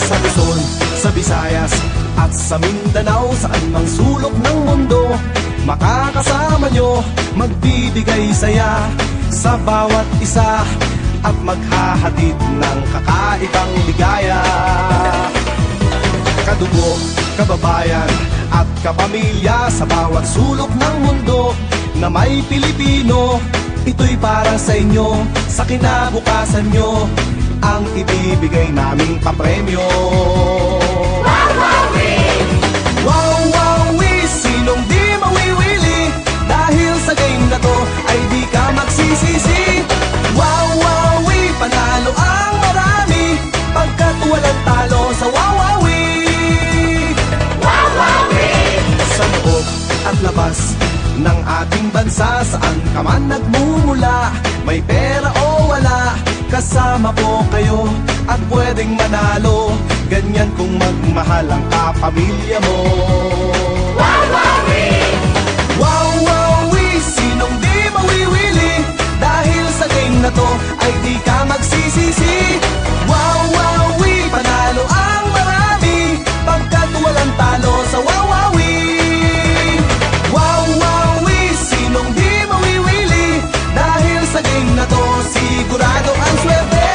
Sa Luzon, sa Visayas at sa Mindanao, saan mang sulok ng mundo, makakasama nyo, magbibigay saya sa bawat isa at maghahatid ng kakaibang ligaya. Kadugo, kababayan at kapamilya sa bawat sulok ng mundo na may Pilipino, ito'y para sa inyo, sa kinabukasan nyo, ang ibibigay naming papremyo. Wawawi, sinong di mawiwili, dahil sa game na to ay di ka magsisisi. Wawawi, panalo ang marami, pagkat walang talo sa wawawi. Sa loob at labas ng ating bansa, saan ka man nagmumula, may pera o wala, kasama po kayo at pwedeng manalo, ganyan kung magmahal ang kapamilya mo. Wawawi! Wawawi, sinong di mawiwili, dahil sa game na to ay di ka magsisisi. Wawawi, panalo ang marami, pagkat walang talo sa wawawi. Wawawi, sinong di mawiwili, dahil sa game na to sigurado ang swerte.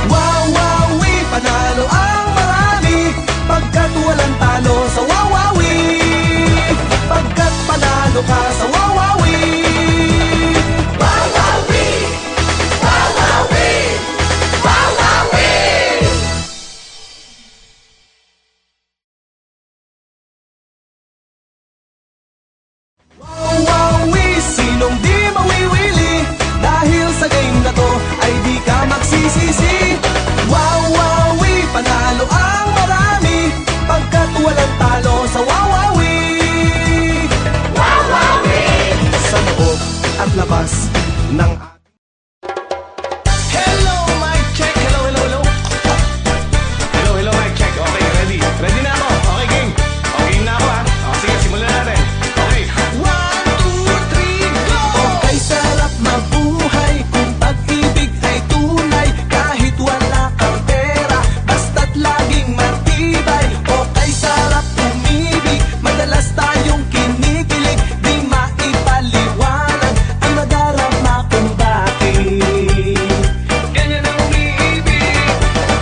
Wawawi, panalo ang marami, pagkat walang talo sa wawawi. Pagkat panalo ka sa wawawi. Wawawi! Wawawi! Wawawi! Wawawi, sinong di mawiwili, dahil sa game na to ay di ka magsisisi. Wawawi, panalo ang marami, pagkat walang talo sa wawawi. Wawawi! Sa loob at labas ng hello, mic check. Hello, hello, hello. Hello, hello, mic check. Okay, ready. Ready na ako. Okay, game. Okay na ako, ha. O, sige, simulan natin. Okay. 1, 2, 3, go! Okay, sarap mabuhay kung pag-ibig ay tunay, kahit wala kang pera, basta't laging matibay. Okay, sarap umibig, madalas tayong kinikilig, di maipaliwanag ang nadarama kung bakit ganyan ang umiibig.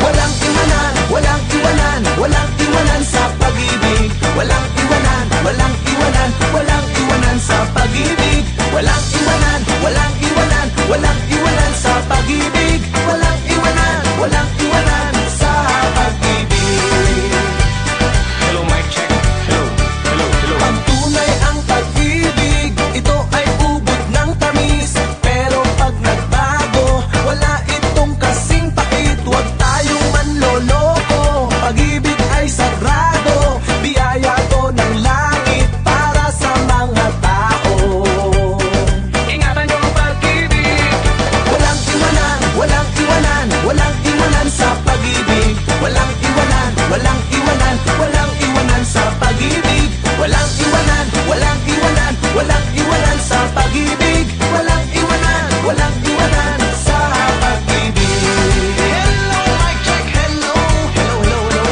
Walang iwanan, walang iwanan, walang iwanan sa pag-ibig. Walang iwanan, walang iwanan, walang iwanan sa pag-ibig. Walang iwanan, walang iwanan, walang iwanan sa pag-ibig. Walang iwanan, walang iwanan sa pag-ibig. Hello, mic check. Hello, hello, hello. Pag tunay ang pag-ibig, ito ay ubod ng tamis. Pero pag nagbago, wala itong kasing pait. Huwag tayong manloloko, pag-ibig ay sagrado, biyaya to ng langit para sa mga tao. Ingatan niyo ang pag-ibig. Walang iwanan, walang iwanan, walang iwanan sa pag-ibig. Walang iwanan, walang iwanan, walang iwanan sa pag-ibig. Walang iwanan, walang iwanan, walang iwanan sa pag-ibig. Walang iwanan, walang iwanan sa pag-ibig. Hello, mic check. Hello, hello, hello, hello.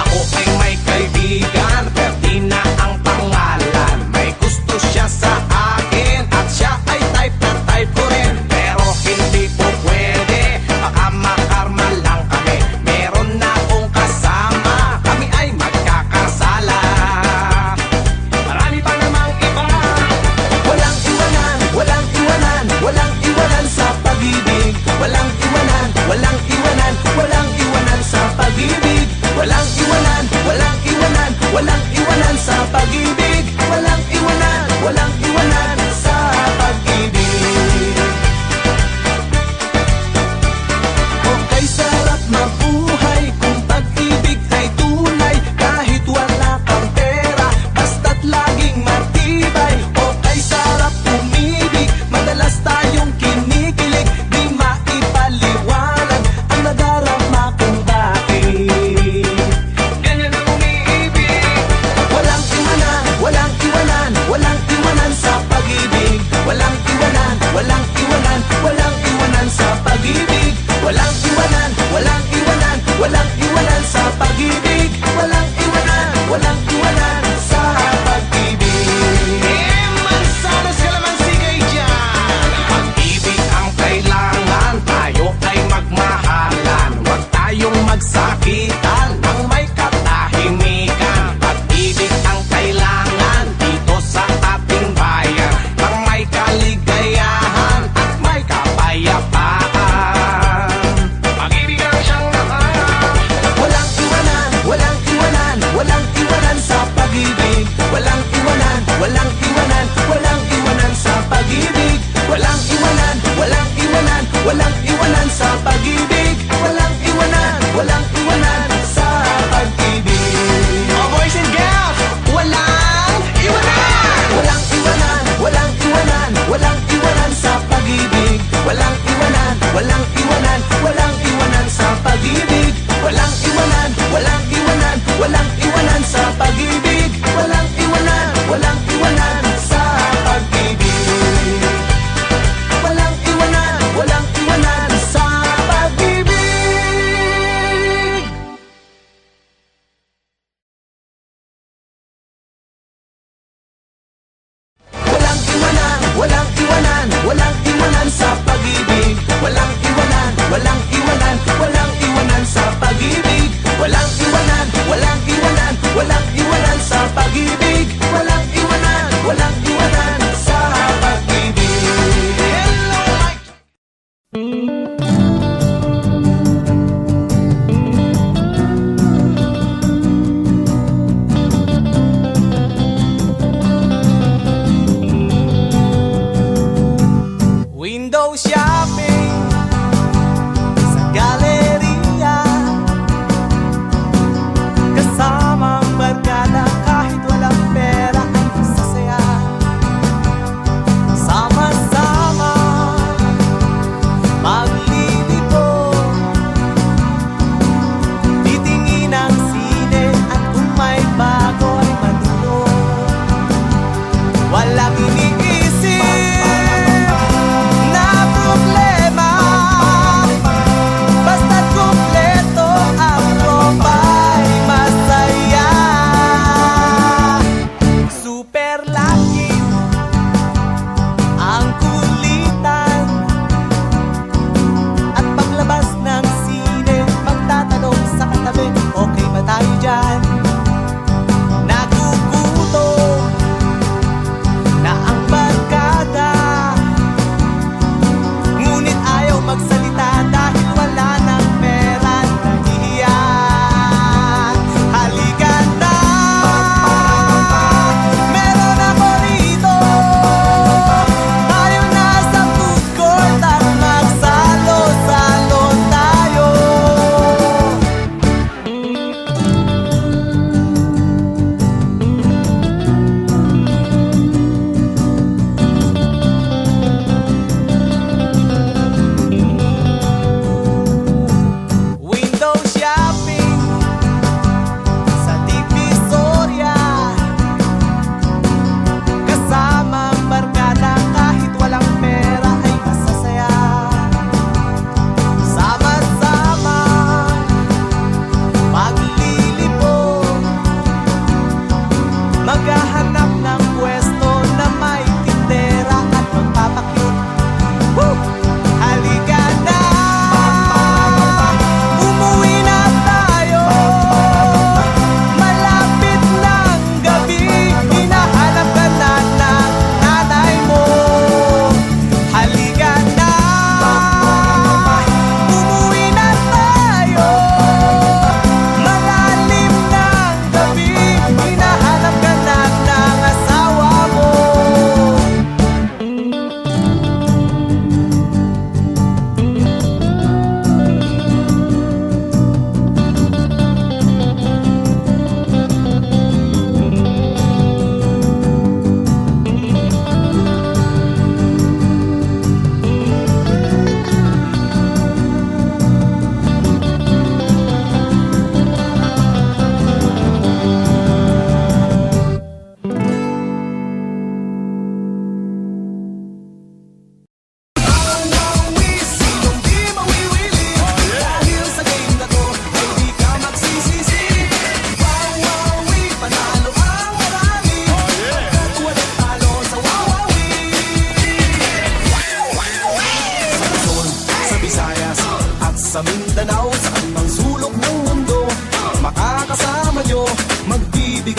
Ako ay may kaibigan, Ferdina ang pangalan. May gusto siya sa akin at siya ay type na type ko rin. Pero hindi po pwede, baka makarma lang kami. Meron na akong kasama, kami ay magkakasala. Marami pa namang iba. Walang iwanan, walang iwanan, walang iwanan sa pag-ibig. Walang iwanan, walang iwanan, walang iwanan sa pag-ibig. Walang iwanan, walang iwanan, walang iwanan sa pag-ibig. Walang iwanan, walang iwanan sa pag-ibig. Okay, sarap mabuhay kung pag-ibig ay tunay, kahit wala kang pera, basta't laging matibay. Okay, sarap umibig, madalas tayong kinikilig, di maipaliwanag ang nadarama kung bakit ganyan ang umiibig. Walang iwanan,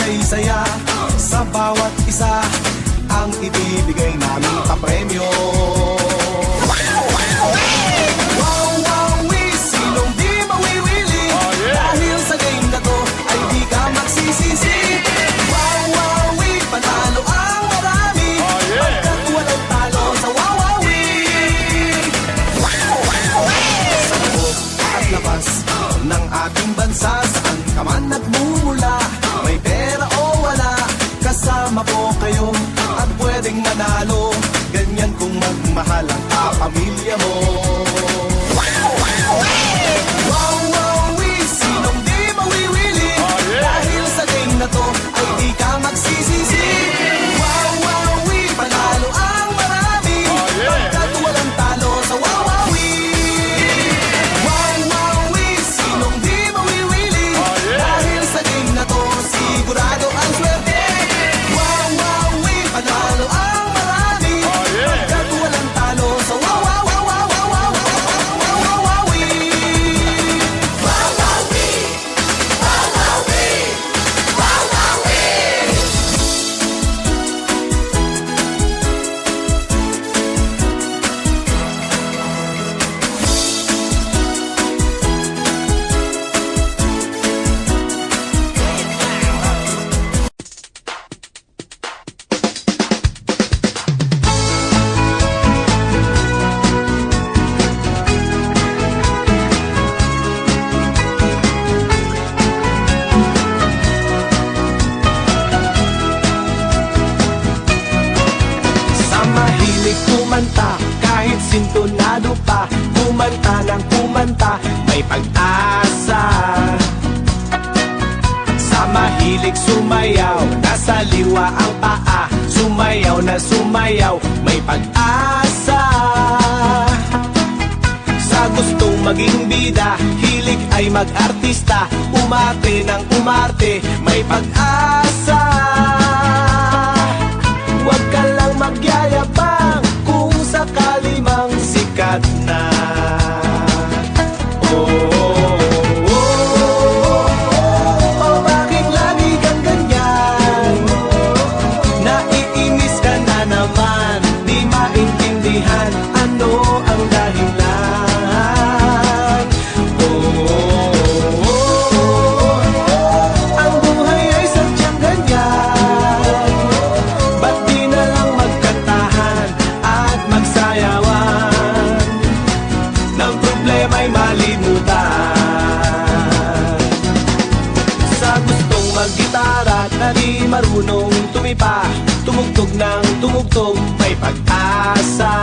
ibibigay saya sa bawat isa ang ibibigay naming papremyo. Wawawi, sinong di mawiwili? Dahil sa game na to ay di ka magsisisi. Wawawi, panalo ang marami pagkat walang talo sa Wawawi. Sa loob at labas ng ating bansa, saan ka man nagmumula, may pera o wala, kasama po kayo at pwedeng manalo. Ganyan kung magmahal ang kapamilya mo. Wawawi, sinong di mawiwili? Dahil sa game na to ay di ka magsisisi. Wawawi, panalo ang marami pagkat walang talo sa Wawawi. Wawawi, sinong di mawiwili? Dahil sa game na to sigurado ang swerte. Wawawi, panalo ang marami pagkat walang talo sa Wawawi. Kumanta, kahit sintonado pa, kumanta ng kumanta, may pag-asa. Sa mahilig sumayaw, nasa liwa ang paa, sumayaw na sumayaw, may pag-asa. Sa gustong maging bida, hilig ay mag-artista, umarte ng umarte, may pag-asa. Huwag ka lang magyayabang kung sakali mang sikat na. Bakit lagi kang ganyan? Naiinis ka na naman, di maintindihan ano ang dahilan. Ang buhay ay sadyang ganyan, ba't di na lang magkantahan at magsayawan, ng problema'y malimutan. Sa gustong maggitara na di marunong tumipa, tumugtog ng tumugtog, may pag-asa.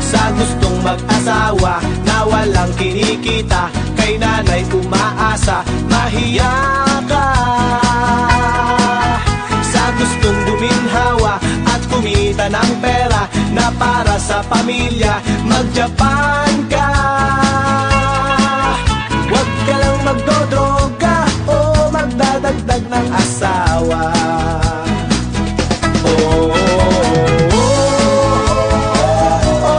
Sa gustong mag-asawa na walang kinikita, kay nanay umaasa, mahiya ka. Sa gustong guminhawa at kumita ng pera na para sa pamilya, mag-Japan ka. Huwag ka lang magdodroga o magdadagdag ng asawa.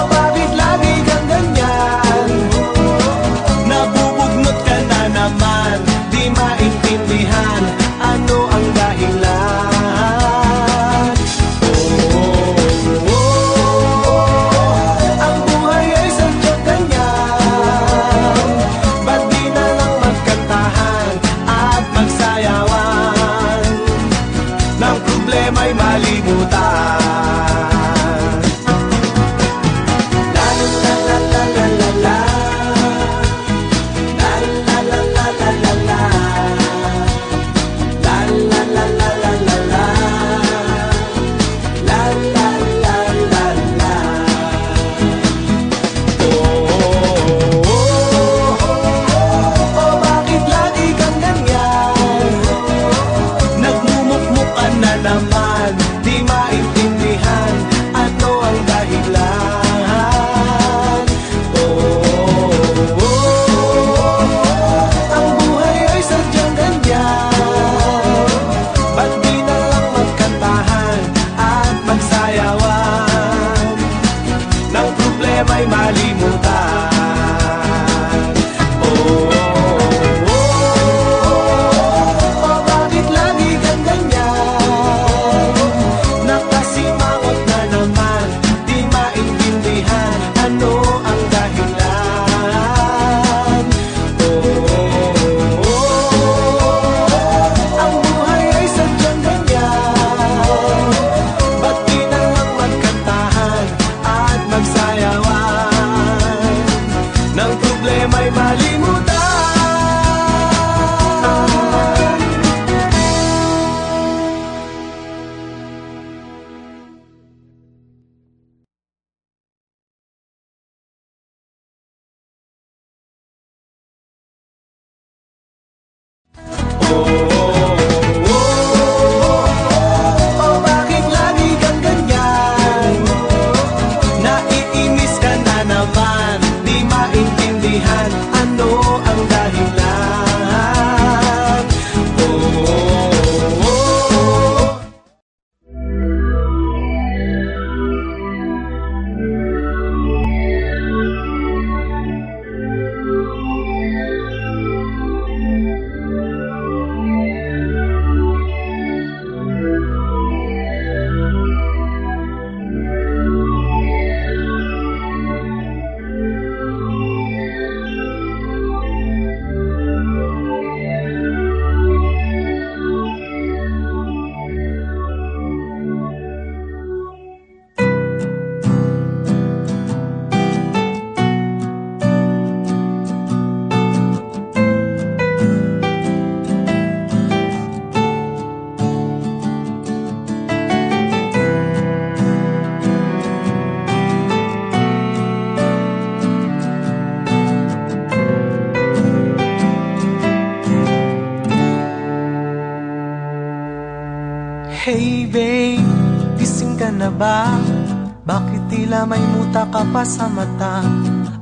Bakit lagi kang ganyan? Nabubugnot ka na naman, di maintindihan ano ang dahilan. Ang buhay ay sadyang Hey babe, gising ka na ba? Bakit tila may muta ka pa sa mata?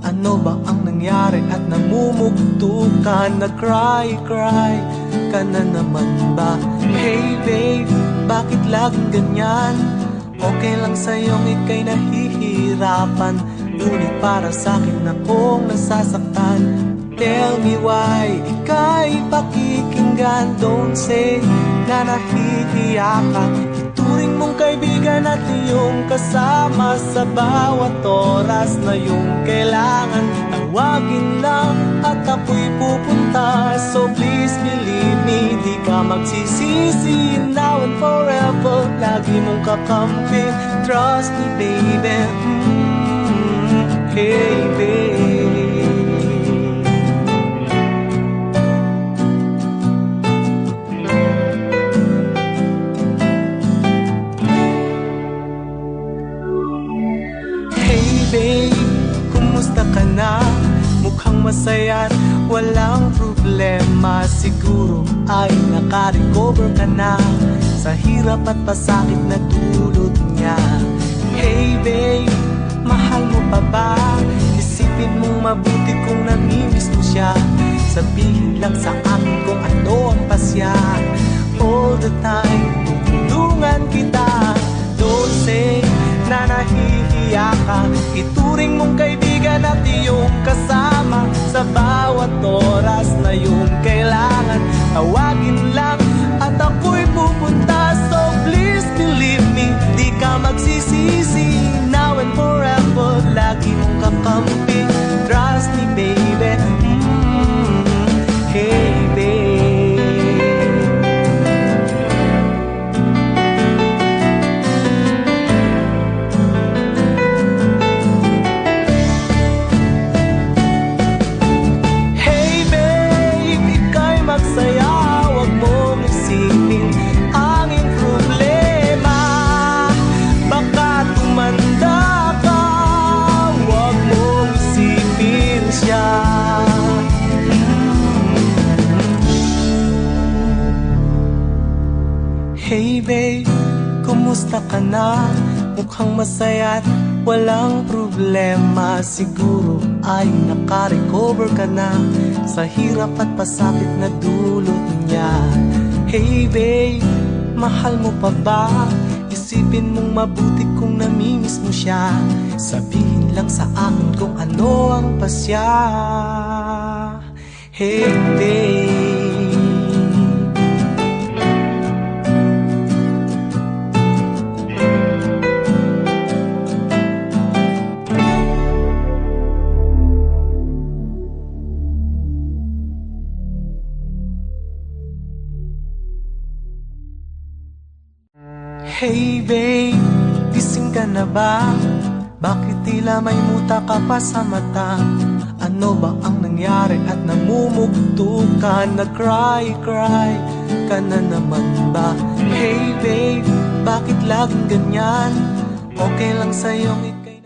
Ano ba ang nangyari at namumugto ka? Nag-cry ka na naman ba? Hey babe, bakit laging ganyan? Okay lang sa'yong ika'y nahihirapan, ngunit para sa'kin akong nasasaktan. Tell me why ika'y pakikinggan. Don't say na nahihiya ka. Ituring mong kaibigan at iyong kasama sa bawat oras na iyong kailangan. Tawagin lang at ako'y pupunta. So please believe me, di ka magsisisi. Now and forever, lagi mong kakampi. Trust me baby, hey babe. Babe, kumusta ka na? Mukhang masaya at walang problema. Siguro ay naka-recover ka na sa hirap at pasakit na dulot niya. Hey babe, mahal mo pa ba? Isipin mong mabuti kung namimiss mo siya. Sabihin lang sa akin kung ano ang pasya. All the time, tutulungan kita. Don't say na nahihiya ka. Ituring mong kaibigan at iyong kasama sa bawat oras na iyong kailangan. Tawagin lang at ako'y pupunta. So please believe me, di ka magsisisi. Now and forever, lagi mong kakampi. Trust me baby, hey babe. Hey babe, kumusta ka na? Mukhang masaya at walang problema. Siguro ay naka-recover ka na sa hirap at pasakit na dulot niya. Hey babe, mahal mo pa ba? Isipin mong mabuti kung namimiss mo siya. Sabihin lang sa akin kung ano ang pasya. Hey babe. Hey babe, gising ka na ba? Bakit tila may muta ka pa sa mata? Ano ba ang nangyari at namumugto ka? Nag-cry ka na naman ba? Hey babe, bakit laging ganyan? Okay lang sa'yong ika'y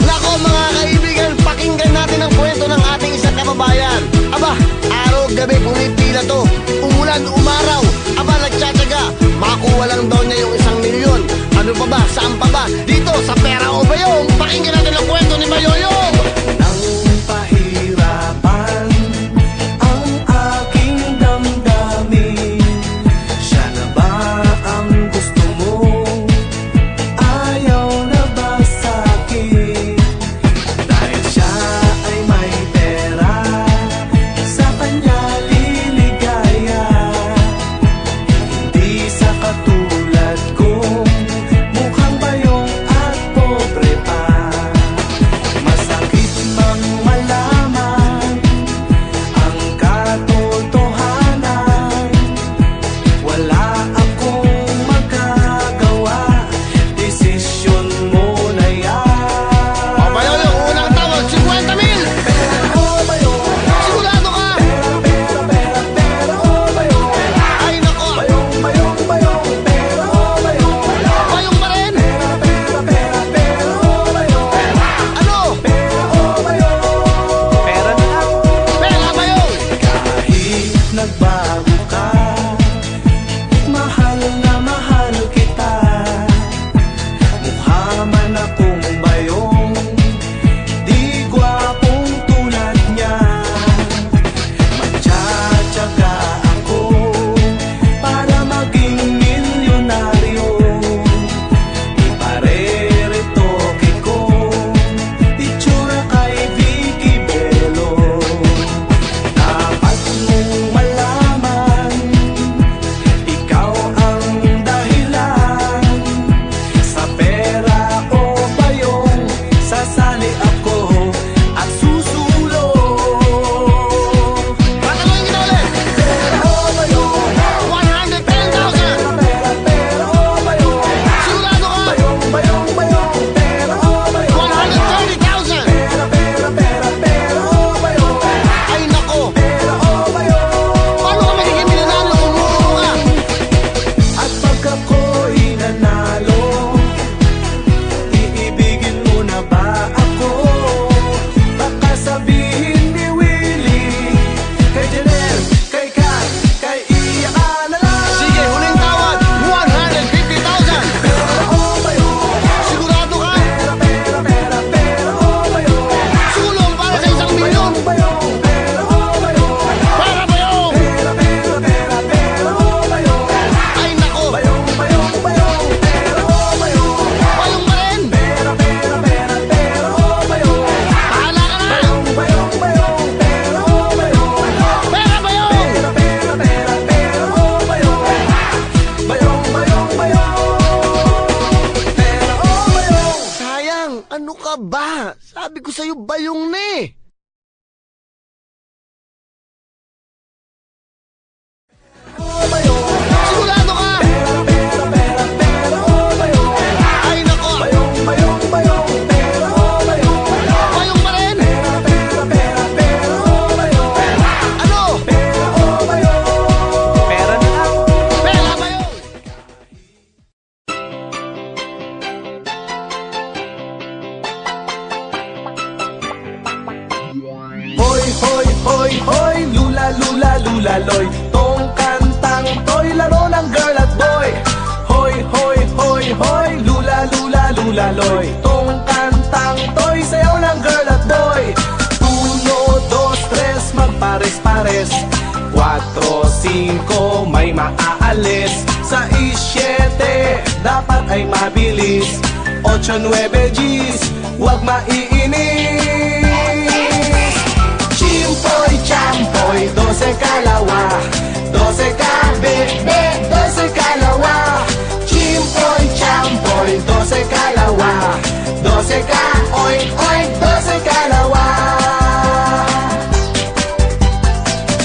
Nako mga kaibigan, pakinggan natin ang kwento ng ating isang kababayan. Aba, araw-gabi pumipila to. Umulan, umaraw, aba nagtsatsaga. Makuha lang daw niya yung 1 milyon. Ano pa ba? Saan pa ba? Dito sa Pera o Bayong. Pakinggan natin ang kwento ni Bayoyong. Nang pahirapan ang aking damdamin, siya na ba ang gusto mo? Ayaw na ba sa'kin? Dahil siya ay may pera, sa kanya liligaya. Hindi sa katulad ko, mukhang bayong at pobre pa. Masakit mang malaman ang katotohanan. Wala akong magagawa, desisyon mo na yan. O Bayoyong, unang tawag, 50 mil. Pera o bayong, Sigurado ka? pera o bayong. Ay nako, Bayong, bayong, bayong, pera o bayong. Bayong pa rin. Pera o bayong. Ano? Pera o bayong. Pera na lang. Pera Bayong. Kahit nagbago ka, bayong ni. Sigurado ka? Ay nako, bayong pa rin. Ano? Pera na lang. Pera bayong. Hoy, hoy, hoy, hoy, lula, lula, lula, loy. Tong kantang to'y laro ng girl at boy. Hoy, hoy, hoy, hoy, lula, lula, lula, loy. Tong kantang to'y sayaw ng girl at boy. 1, 2, 3, magpares-pares. 4, 5, may maaalis. 6, 7, dapat ay mabilis. 8, 9, G's, huwag maiinis. Chimpoy, champoy, 12 kalawa, 12 kabebe, 12 kalawa. Chimpoy, champoy, 12 kalawa, 12 ka, oink, oink, 12 kalawa.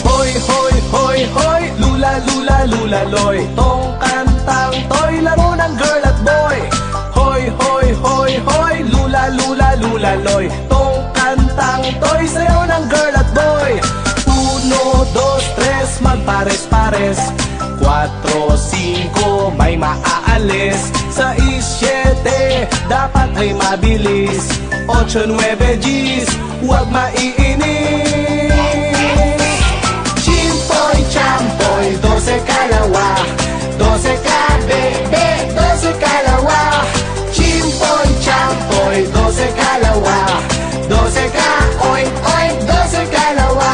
Hoy, hoy, hoy, hoy, lula, lula, lula, loy. Tong kantang to'y laro ng girl at boy. Hoy, hoy, hoy, hoy, lula, lula, lula, loy. Tong kantang to'y sayaw ng girl at boy. 1, 2, 3, magpares-pares. 4, 5, may maaalis. 6, 7, dapat ay mabilis. 8, 9, G's, huwag maiinis. Chimpoy, champoy, 12 kalawa, 12 kabebe, 12 kalawa. Chimpoy, champoy, 12 kalawa, 12 ka, oink, oink, 12 kalawa.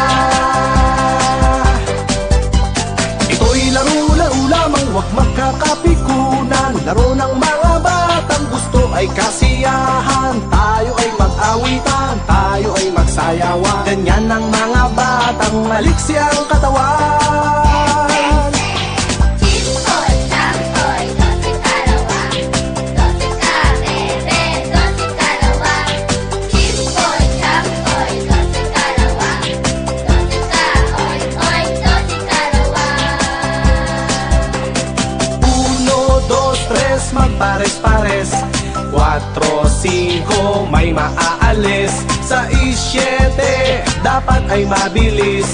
Ito'y laro-laro lamang, huwag magkakapikunan. Laro ng mga batang gusto ay kasiyahan. Tayo ay mag-awitan, tayo ay magsayawan. Ganyan ang mga batang maliksi ang katawan. Chimpoy, champoy, 12 kalawa, 12 kabebe, 12 kalawa. Chimpoy, champoy, 12 kalawa, 12 ka, oink, oink, 12 kalawa. 1, 2, 3, magpares-pares. 4, 5, may maaalis. 6, 7, dapat ay mabilis.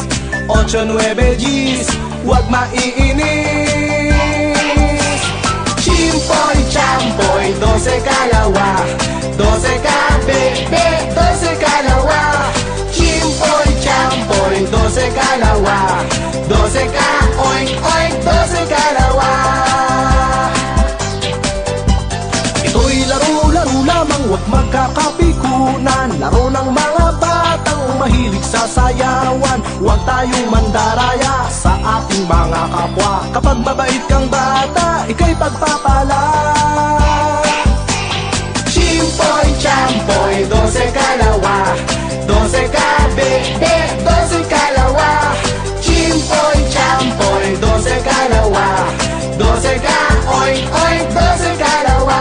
8, 9, G's, huwag maiinis. Chimpoy, champoy, 12 kalawa, 12 kabebe, 12 kalawa. Chimpoy, champoy, 12 kalawa, 12 ka, oink, oink, 12 kalawa. Ito'y laro-laro lamang, huwag magkakapikunan. Laro ng mga batang mahilig sa sayawan. Huwag tayong mandaraya sa ating mga kapwa. Kapag mabait kang bata, ika'y pagpapala. Chimpoy, champoy, 12 kalawa, 12 kabebe, 12 kalawa. Chimpoy, champoy, 12 kalawa, 12 ka, oink, oink, 12 kalawa.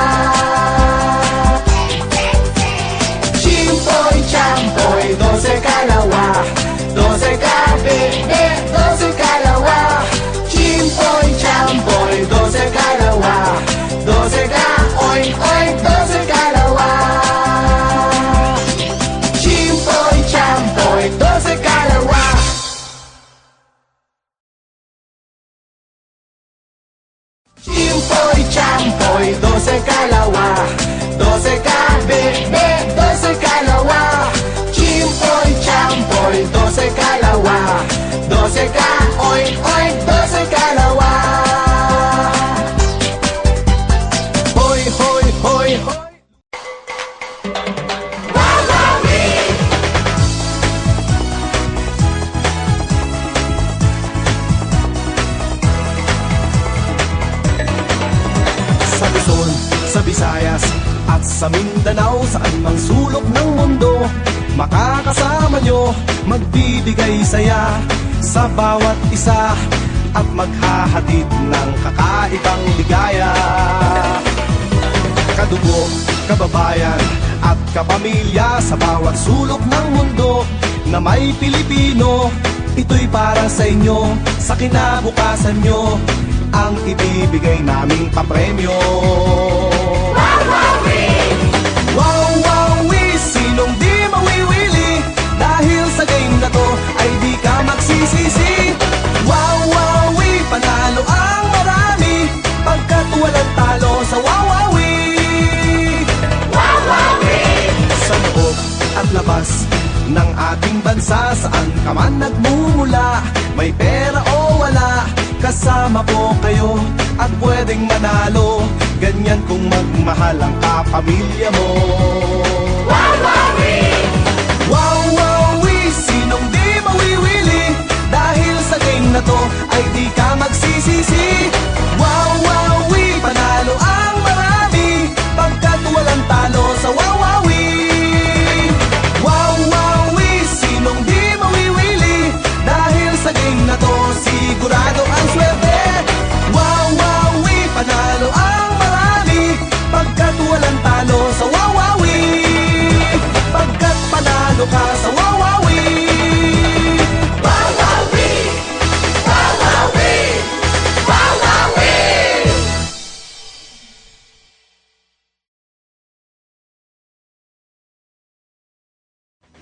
Chimpoy, champoy, 12 kalawa, 12 kabebe, 12 kalawa. Chimpoy, champoy, 12 kalawa, 12 ka, oink, oink, 12 kalawa. Chimpoy, champoy, 12 kalawa. Chimpoy, champoy, 12 kalawa, 12 kabebe, 12 kalawa. Chimpoy, champoy, 12 kalawa, 12 ka, oink, oink, 12 kalawa. Hoy, hoy, hoy, hoy. Sa Luzon, sa Visayas, at sa Mindanao, saan mang sulok ng mundo, makakasama nyo, magbibigay saya sa bawat isa, at maghahatid ng kakaibang ligaya. Kadugo, kababayan, at kapamilya sa bawat sulok ng mundo na may Pilipino. Ito'y para sa inyo, sa kinabukasan nyo, ang ibibigay naming papremyo. Wow, wow, sinong di mawiwili? Dahil sa game na to ay di ka magsisisi. Wow, wow, panalo ang marami pagkat walang talo sa Wawawi. Sa loob at labas ng ating bansa, saan ka man nagmumula, may pera o wala, kasama po kayo at pwedeng manalo. Ganyan kung magmahal ang kapamilya mo. Wawawi, sinong di mawiwili? Dahil sa game na to ay di ka magsisisi. Wawawi, panalo ang marami pagkat walang talo sa Wawawi. Wawawi, sinong di mawiwili? Dahil sa game na to sigurado ang swerte. Wawawi, panalo ang marami pagkat walang talo sa Wawawi. Pagkat panalo ka sa Wawawi. Wawawi! Wawawi! Wawawi!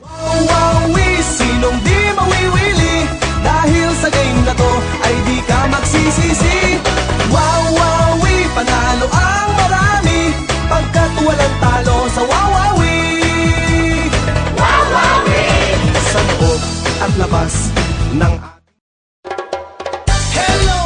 Wawawi, sinong di mawiwili? Dahil sa game na to ay di ka magsisisi. Wawawi, panalo ang marami pagkat walang talo sa Wawawi. Sa loob at labas ng Hello